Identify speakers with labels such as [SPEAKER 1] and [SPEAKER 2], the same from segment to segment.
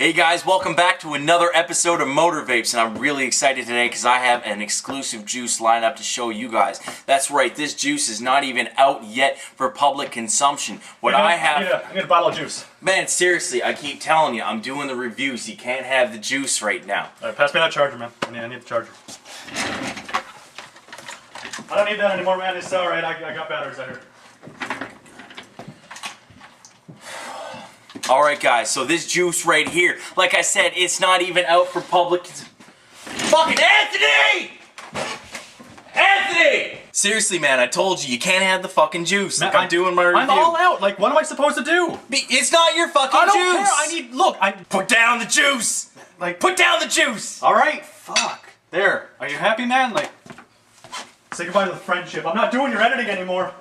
[SPEAKER 1] Hey guys, welcome back to another episode of M.O.T.R Vapes, and I'm really excited today because I have an exclusive juice lineup to show you guys. That's right, this juice is not even out yet for public consumption.
[SPEAKER 2] I need a bottle of juice.
[SPEAKER 1] Man, seriously, I keep telling you, I'm doing the reviews. You can't have the juice right now.
[SPEAKER 2] Alright, pass me that charger, man. I need the charger. I don't need that anymore, man. It's alright. I got batteries out here.
[SPEAKER 1] Alright guys, so this juice right here, like I said, it's not even out for public. Fucking Anthony! Anthony! Seriously man, I told you, you can't have the fucking juice.
[SPEAKER 2] Man,
[SPEAKER 1] like I'm doing my review.
[SPEAKER 2] I'm all out. Like, what am I supposed to do?
[SPEAKER 1] It's not your fucking
[SPEAKER 2] I don't
[SPEAKER 1] juice!
[SPEAKER 2] care. I need, look,
[SPEAKER 1] Put down the juice!
[SPEAKER 2] like,
[SPEAKER 1] Put down the juice!
[SPEAKER 2] alright, fuck. There. Are you happy, man? Like, say goodbye to the friendship. I'm not doing your editing anymore.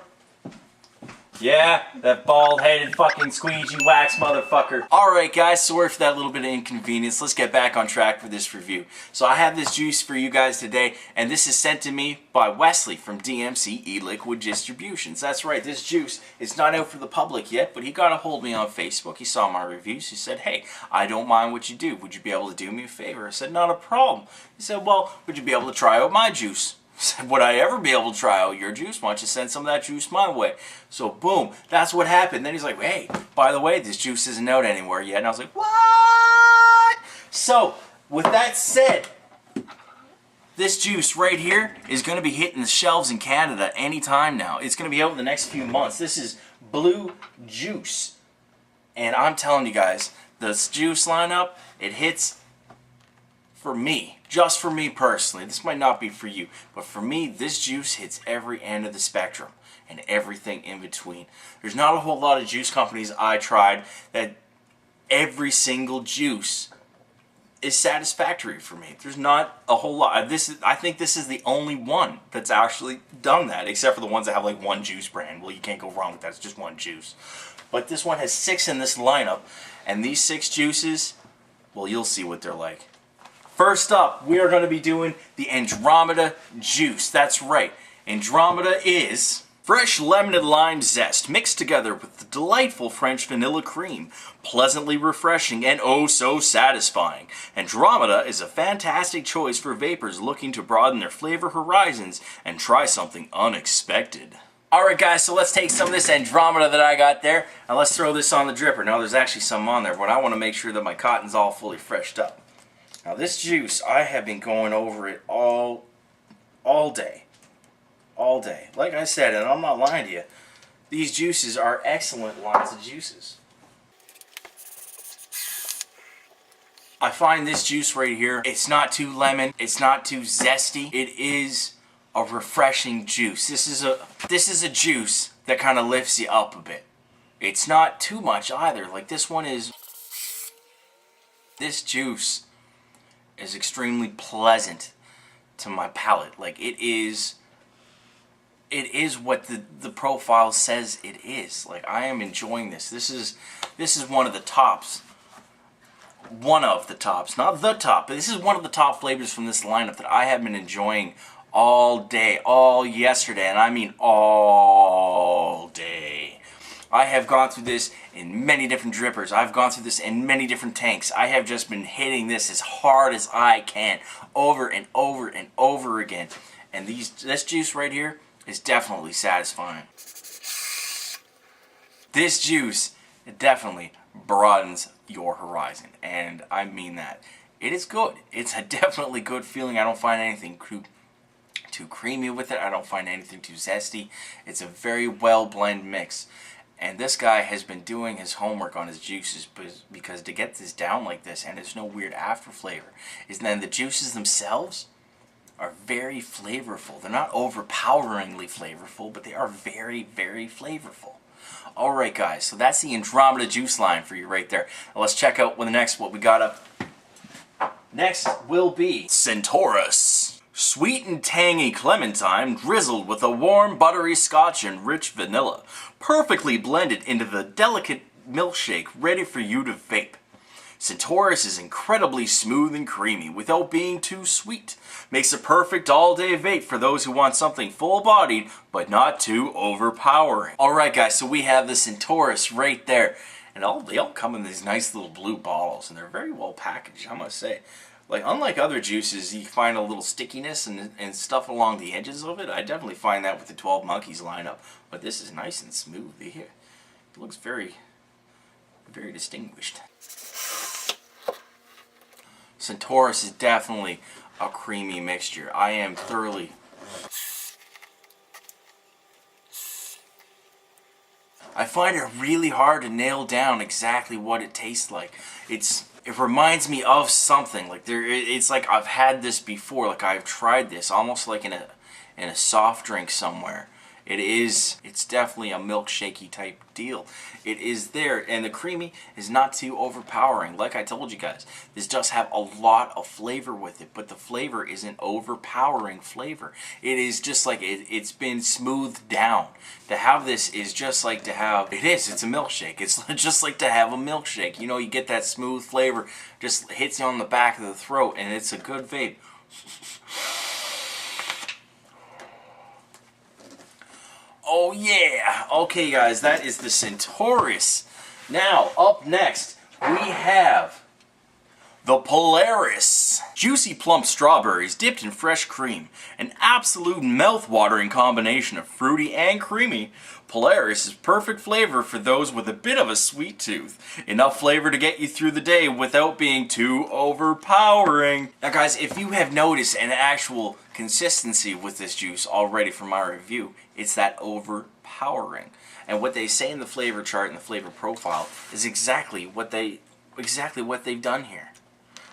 [SPEAKER 1] Yeah, that bald-headed fucking squeegee wax motherfucker. Alright guys, sorry for that little bit of inconvenience. Let's get back on track for this review. So I have this juice for you guys today, and this is sent to me by Wesley from DMC E-Liquid Distributions. That's right, this juice is not out for the public yet, but he got a hold of me on Facebook. He saw my reviews. He said, hey, I don't mind what you do. Would you be able to do me a favor? I said, not a problem. He said, well, would you be able to try out my juice? Said, would I ever be able to try out your juice? Why don't you send some of that juice my way? So boom, that's what happened. Then he's like, hey, by the way, this juice isn't out anywhere yet. And I was like, what? So with that said, this juice right here is going to be hitting the shelves in Canada anytime now. It's going to be out in the next few months. This is Blue Juice. And I'm telling you guys, this juice lineup, it hits for me. Just for me personally. This might not be for you, but for me, this juice hits every end of the spectrum and everything in between. There's not a whole lot of juice companies I tried that every single juice is satisfactory for me. There's not a whole lot. I think this is the only one that's actually done that, except for the ones that have like one juice brand. Well, you can't go wrong with that. It's just one juice. But this one has 6 in this lineup, and these 6 juices, well, you'll see what they're like. First up, we are going to be doing the Andromeda juice. That's right. Andromeda is fresh lemon and lime zest mixed together with the delightful French vanilla cream. Pleasantly refreshing and oh so satisfying. Andromeda is a fantastic choice for vapors looking to broaden their flavor horizons and try something unexpected. Alright guys, so let's take some of this Andromeda that I got there and let's throw this on the dripper. Now there's actually some on there, but I want to make sure that my cotton's all fully freshed up. Now this juice, I have been going over it all day. All day. Like I said, and I'm not lying to you, these juices are excellent lines of juices. I find this juice right here, it's not too lemon, it's not too zesty. It is a refreshing juice. This is a juice that kind of lifts you up a bit. It's not too much either. Like this one is, this juice is extremely pleasant to my palate. Like it is what the profile says it is. Like I am enjoying this. This is one of the tops. One of the tops, not the top, but this is one of the top flavors from this lineup that I have been enjoying all day, all yesterday, and I mean all day. I have gone through this in many different drippers. I've gone through this in many different tanks. I have just been hitting this as hard as I can over and over and over again. And this juice right here is definitely satisfying. This juice definitely broadens your horizon. And I mean that. It is good. It's a definitely good feeling. I don't find anything too creamy with it. I don't find anything too zesty. It's a very well blended mix. And this guy has been doing his homework on his juices because to get this down like this and there's no weird after flavor is then the juices themselves are very flavorful. They're not overpoweringly flavorful, but they are very, very flavorful. Alright guys, so that's the Andromeda juice line for you right there. Now let's check out what we got up. Next will be Centaurus. Sweet and tangy clementine drizzled with a warm buttery scotch and rich vanilla. Perfectly blended into the delicate milkshake ready for you to vape. Centaurus is incredibly smooth and creamy without being too sweet. Makes a perfect all-day vape for those who want something full-bodied but not too overpowering. Alright guys, so we have the Centaurus right there. And And they all come in these nice little blue bottles, and they're very well packaged, I must say. Like, unlike other juices, you find a little stickiness and stuff along the edges of it. I definitely find that with the 12 Monkeys lineup. But this is nice and smooth here. It looks very, very distinguished. Centaurus is definitely a creamy mixture. I am thoroughly... I find it really hard to nail down exactly what it tastes like. It reminds me of something. Like it's like I've had this before. Like I've tried this, almost like in a soft drink somewhere. It's definitely a milkshakey type deal. It is there, and the creamy is not too overpowering. Like I told you guys, this does have a lot of flavor with it, but the flavor isn't overpowering flavor. It is just like it's been smoothed down. To have this is just like to have, it's a milkshake. It's just like to have a milkshake. You know, you get that smooth flavor, just hits you on the back of the throat, and it's a good vape. Oh yeah! Okay guys, that is the Centaurus. Now, up next, we have the Polaris. Juicy plump strawberries dipped in fresh cream. An absolute mouth-watering combination of fruity and creamy. Polaris is perfect flavor for those with a bit of a sweet tooth. Enough flavor to get you through the day without being too overpowering. Now guys, if you have noticed an actual consistency with this juice already from my review, it's that overpowering. And what they say in the flavor chart and the flavor profile is exactly what they've done here.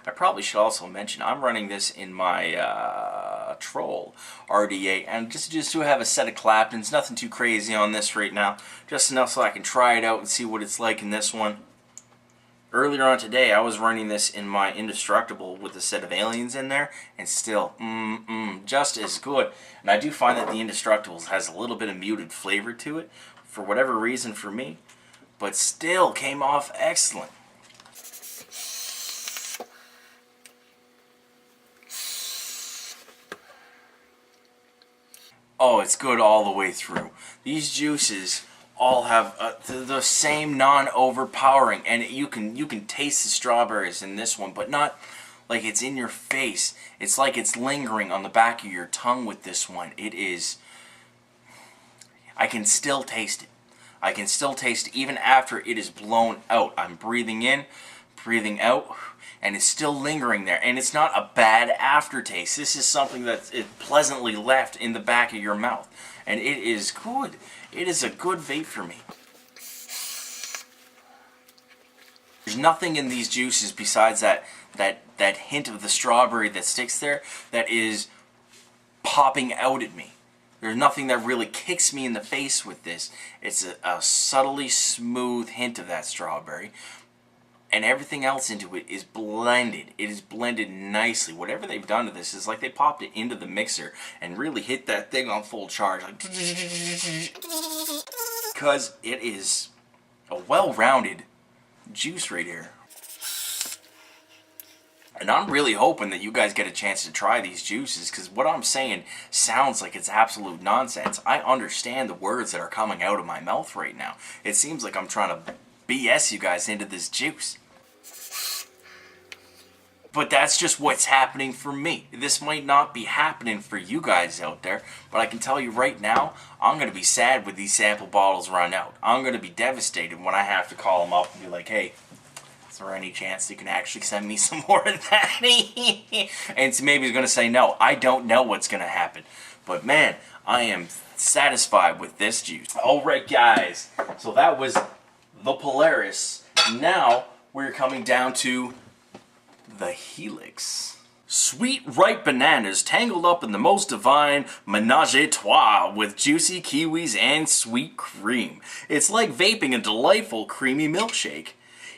[SPEAKER 1] I probably should also mention I'm running this in my Troll RDA, and just to have a set of Claptons. Nothing too crazy on this right now, just enough so I can try it out and see what it's like in this one. Earlier on today, I was running this in my Indestructible with a set of Aliens in there, and still, just as good. And I do find that the Indestructibles has a little bit of muted flavor to it, for whatever reason for me, but still came off excellent. Oh, it's good all the way through. These juices all have the same non-overpowering, and you can taste the strawberries in this one, but not like it's in your face. It's like it's lingering on the back of your tongue with this one. It is... I can still taste it. I can still taste it even after it is blown out. I'm breathing in, breathing out, and it's still lingering there. And it's not a bad aftertaste. This is something that's pleasantly left in the back of your mouth. And it is good. It is a good vape for me. There's nothing in these juices besides that hint of the strawberry that sticks there that is popping out at me. There's nothing that really kicks me in the face with this. It's a subtly smooth hint of that strawberry. And everything else into it is blended. It is blended nicely. Whatever they've done to this is like they popped it into the mixer and really hit that thing on full charge. Like, because it is a well-rounded juice right here. And I'm really hoping that you guys get a chance to try these juices, because what I'm saying sounds like it's absolute nonsense. I understand the words that are coming out of my mouth right now. It seems like I'm trying to BS you guys into this juice. But that's just what's happening for me. This might not be happening for you guys out there, but I can tell you right now, I'm going to be sad when these sample bottles run out. I'm going to be devastated when I have to call them up and be like, hey, is there any chance you can actually send me some more of that? And maybe he's going to say no. I don't know what's going to happen. But man, I am satisfied with this juice. Alright guys, so that was the Polaris. Now we're coming down to the Helix. Sweet ripe bananas tangled up in the most divine menage-a-trois with juicy kiwis and sweet cream. It's like vaping a delightful creamy milkshake.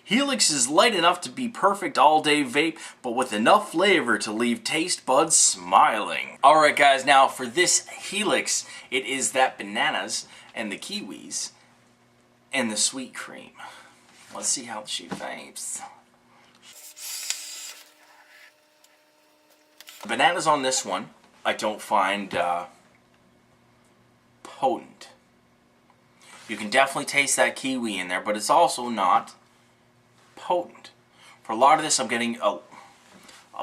[SPEAKER 1] Helix is light enough to be perfect all-day vape, but with enough flavor to leave taste buds smiling. Alright guys, now for this Helix, it is that bananas and the kiwis and the sweet cream. Let's see how she vapes. The bananas on this one, I don't find potent. You can definitely taste that kiwi in there, but it's also not potent. For a lot of this, I'm getting a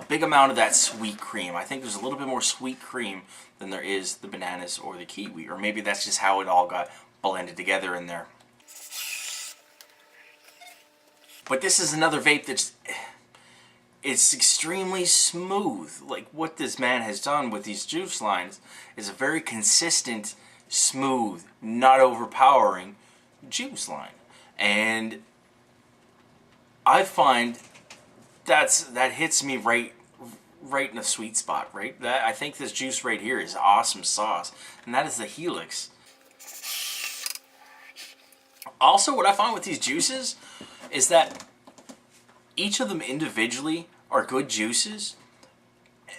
[SPEAKER 1] big amount of that sweet cream. I think there's a little bit more sweet cream than there is the bananas or the kiwi. Or maybe that's just how it all got blended together in there. But this is another vape that's... it's extremely smooth. Like, what this man has done with these juice lines is a very consistent, smooth, not overpowering juice line. And I find that hits me right in the sweet spot, right? I think this juice right here is awesome sauce, and that is the Helix. Also, what I find with these juices is that each of them individually are good juices,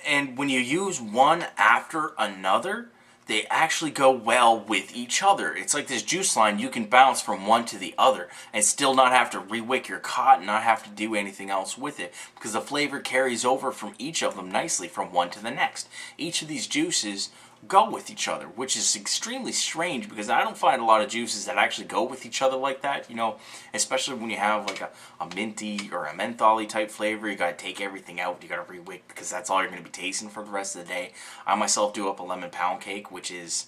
[SPEAKER 1] and when you use one after another, they actually go well with each other. It's like this juice line, you can bounce from one to the other and still not have to re-wick your cotton, not have to do anything else with it, because the flavor carries over from each of them nicely from one to the next. Each of these juices go with each other, which is extremely strange because I don't find a lot of juices that actually go with each other like that, you know, especially when you have like a minty or a mentholy type flavor. You got to take everything out, you got to re-wick, because that's all you're going to be tasting for the rest of the day. I myself do up a lemon pound cake, which is,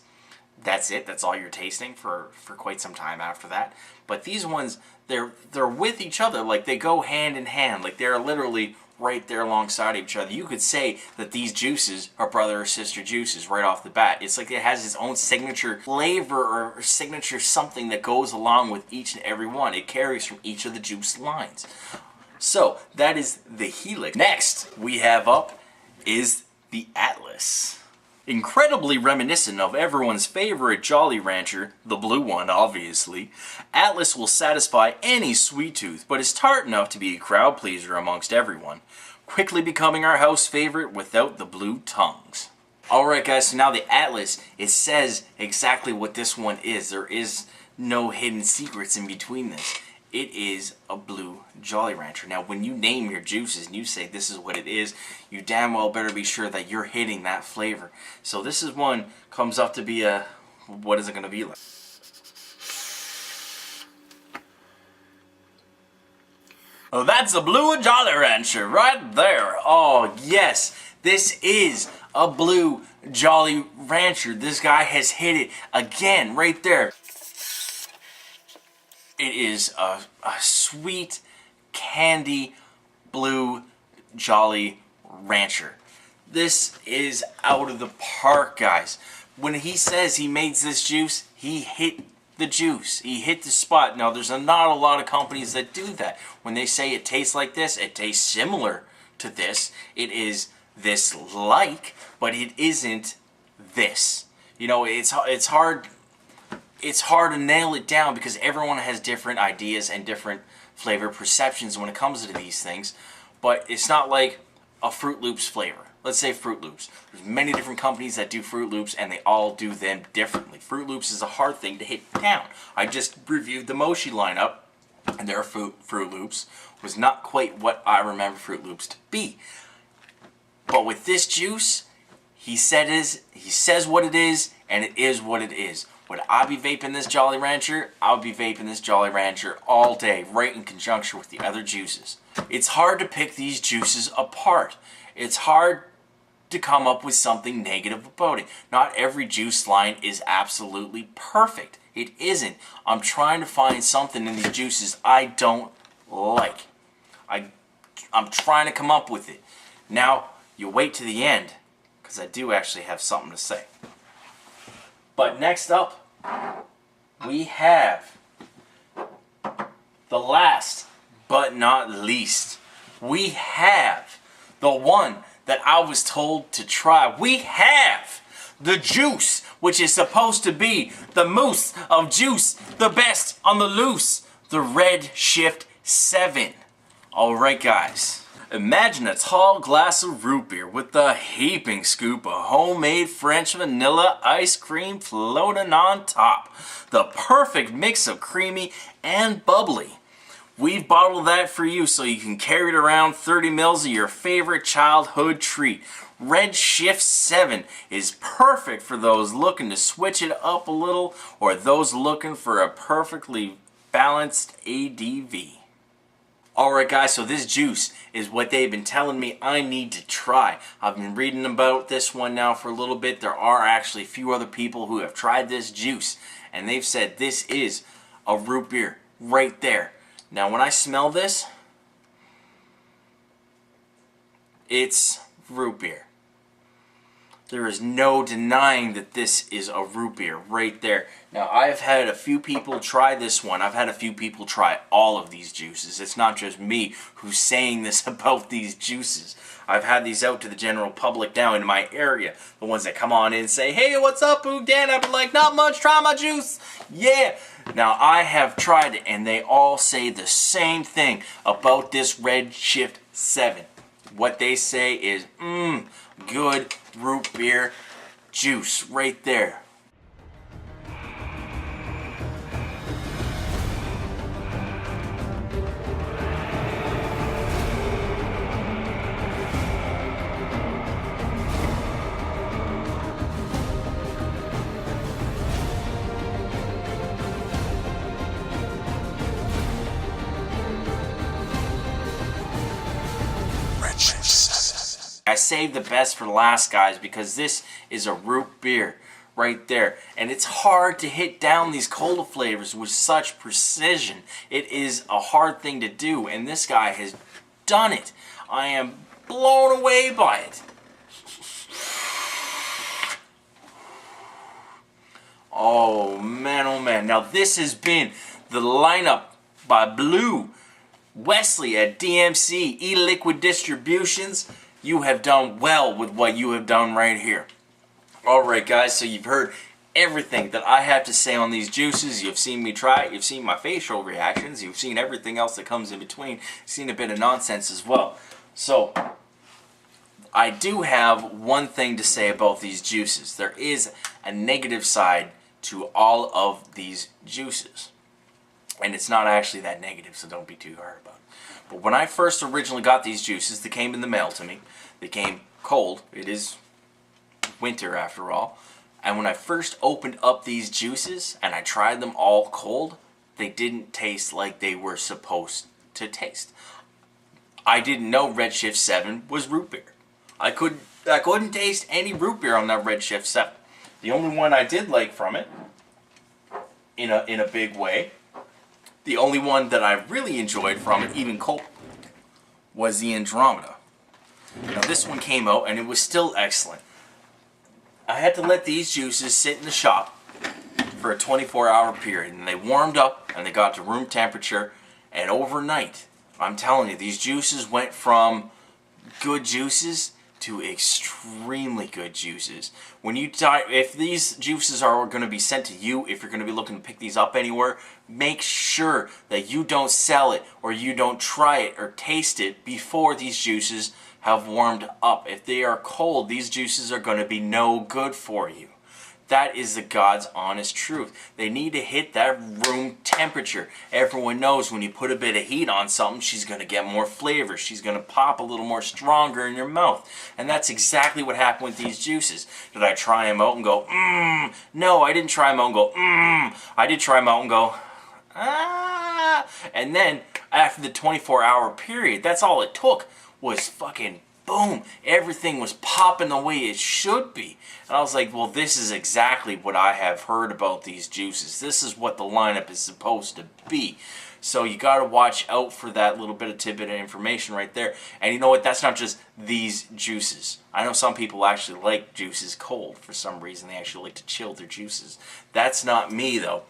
[SPEAKER 1] that's it, that's all you're tasting for quite some time after that. But these ones, they're with each other, like they go hand in hand, like they're literally right there alongside each other. You could say that these juices are brother or sister juices right off the bat. It's like it has its own signature flavor or signature something that goes along with each and every one. It carries from each of the juice lines. So that is the Helix. Next we have up is the Atlas. Incredibly reminiscent of everyone's favorite Jolly Rancher, the blue one obviously, Atlas will satisfy any sweet tooth, but is tart enough to be a crowd pleaser amongst everyone, quickly becoming our house favorite without the blue tongues. Alright guys, so now the Atlas, it says exactly what this one is. There is no hidden secrets in between this. It is a blue Jolly Rancher. Now when you name your juices and you say this is what it is, you damn well better be sure that you're hitting that flavor. So this is one, comes up to be a, what is it going to be like? Oh, that's a blue Jolly Rancher right there. Oh yes, this is a blue Jolly Rancher. This guy has hit it again right there. It is a sweet candy blue Jolly Rancher. This is out of the park, guys. When he says he makes this juice, he hit the juice. He hit the spot. Now, there's not a lot of companies that do that. When they say it tastes like this, it tastes similar to this. It is this like, but it isn't this. You know, it's hard to nail it down because everyone has different ideas and different flavor perceptions when it comes to these things. But it's not like a Fruit Loops flavor. Let's say Fruit Loops. There's many different companies that do Fruit Loops and they all do them differently. Fruit Loops is a hard thing to hit down. I just reviewed the Moshi lineup and their Fruit Loops was not quite what I remember Fruit Loops to be. But with this juice, he says what it is and it is what it is. Would I be vaping this Jolly Rancher? I would be vaping this Jolly Rancher all day, right in conjunction with the other juices. It's hard to pick these juices apart. It's hard to come up with something negative about it. Not every juice line is absolutely perfect. It isn't. I'm trying to find something in these juices I don't like. I'm trying to come up with it. Now, you wait to the end, because I do actually have something to say. But next up, we have the last but not least. We have the one that I was told to try. We have the juice, which is supposed to be the mousse of juice, the best on the loose, the REDSHIFT7. Alright guys. Imagine a tall glass of root beer with a heaping scoop of homemade French vanilla ice cream floating on top. The perfect mix of creamy and bubbly. We've bottled that for you so you can carry it around 30 mils of your favorite childhood treat. REDSHIFT7 is perfect for those looking to switch it up a little or those looking for a perfectly balanced ADV. Alright guys, so this juice is what they've been telling me I need to try. I've been reading about this one now for a little bit. There are actually a few other people who have tried this juice, and they've said this is a root beer right there. Now when I smell this, it's root beer. There is no denying that this is a root beer right there. Now, I've had a few people try this one. I've had a few people try all of these juices. It's not just me who's saying this about these juices. I've had these out to the general public now in my area. The ones that come on in and say, hey, what's up, Boo Dan? I've been like, not much, try my juice. Yeah. Now, I have tried it, and they all say the same thing about this REDSHIFT7. What they say is, good root beer juice right there. I saved the best for last, guys, because this is a root beer right there, and it's hard to hit down these cola flavors with such precision. It is a hard thing to do, and this guy has done it. I am blown away by it. Oh man, now this has been the lineup by Blue Wesley at DMC E-Liquid Distributions. You have done well with what you have done right here. Alright guys, so you've heard everything that I have to say on these juices. You've seen me try it, you've seen my facial reactions, you've seen everything else that comes in between, you've seen a bit of nonsense as well. So, I do have one thing to say about these juices. There is a negative side to all of these juices. And it's not actually that negative, so don't be too hard about it. But when I first originally got these juices, they came in the mail to me. They came cold. It is winter after all. And when I first opened up these juices and I tried them all cold, they didn't taste like they were supposed to taste. I didn't know REDSHIFT7 was root beer. I couldn't taste any root beer on that REDSHIFT7. The only one I did like from it, in a big way, the only one that I really enjoyed from it, even cold, was the Andromeda. Now this one came out and it was still excellent. I had to let these juices sit in the shop for a 24-hour period, and they warmed up and they got to room temperature, and overnight, I'm telling you, these juices went from good juices to extremely good juices. When you if these juices are going to be sent to you, if you're going to be looking to pick these up anywhere, make sure that you don't sell it or you don't try it or taste it before these juices have warmed up. If they are cold, these juices are going to be no good for you. That is the God's honest truth. They need to hit that room temperature. Everyone knows when you put a bit of heat on something, she's going to get more flavor. She's going to pop a little more stronger in your mouth. And that's exactly what happened with these juices. Did I try them out and go, No, I didn't try them out and go, I did try them out and go, ah. And then, after the 24-hour period, that's all it took was fucking boom, everything was popping the way it should be. And I was like, well, this is exactly what I have heard about these juices. This is what the lineup is supposed to be. So you got to watch out for that little bit of tidbit of information right there. And you know what? That's not just these juices. I know some people actually like juices cold for some reason. They actually like to chill their juices. That's not me, though.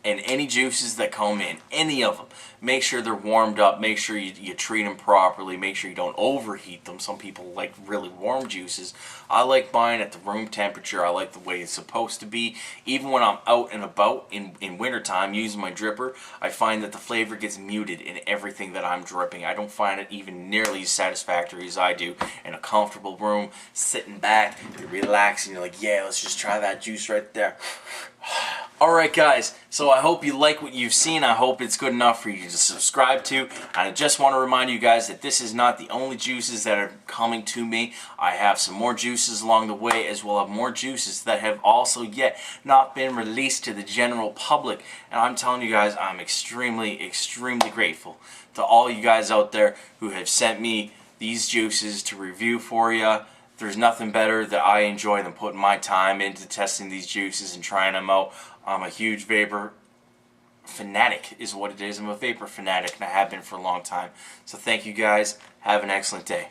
[SPEAKER 1] And any juices that come in, any of them, make sure they're warmed up, make sure you treat them properly, make sure you don't overheat them. Some people like really warm juices. I like mine at the room temperature. I like the way it's supposed to be. Even when I'm out and about in wintertime using my dripper, I find that the flavor gets muted in everything that I'm dripping. I don't find it even nearly as satisfactory as I do in a comfortable room, sitting back, you're relaxing, you're like, yeah, let's just try that juice right there. Alright guys, so I hope you like what you've seen. I hope it's good enough for you to subscribe to. And I just want to remind you guys that this is not the only juices that are coming to me. I have some more juices along the way, as well as more juices that have also yet not been released to the general public. And I'm telling you guys, I'm extremely, extremely grateful to all you guys out there who have sent me these juices to review for you. There's nothing better that I enjoy than putting my time into testing these juices and trying them out. I'm a huge vapor fanatic is what it is. I'm a vapor fanatic and I have been for a long time. So thank you guys. Have an excellent day.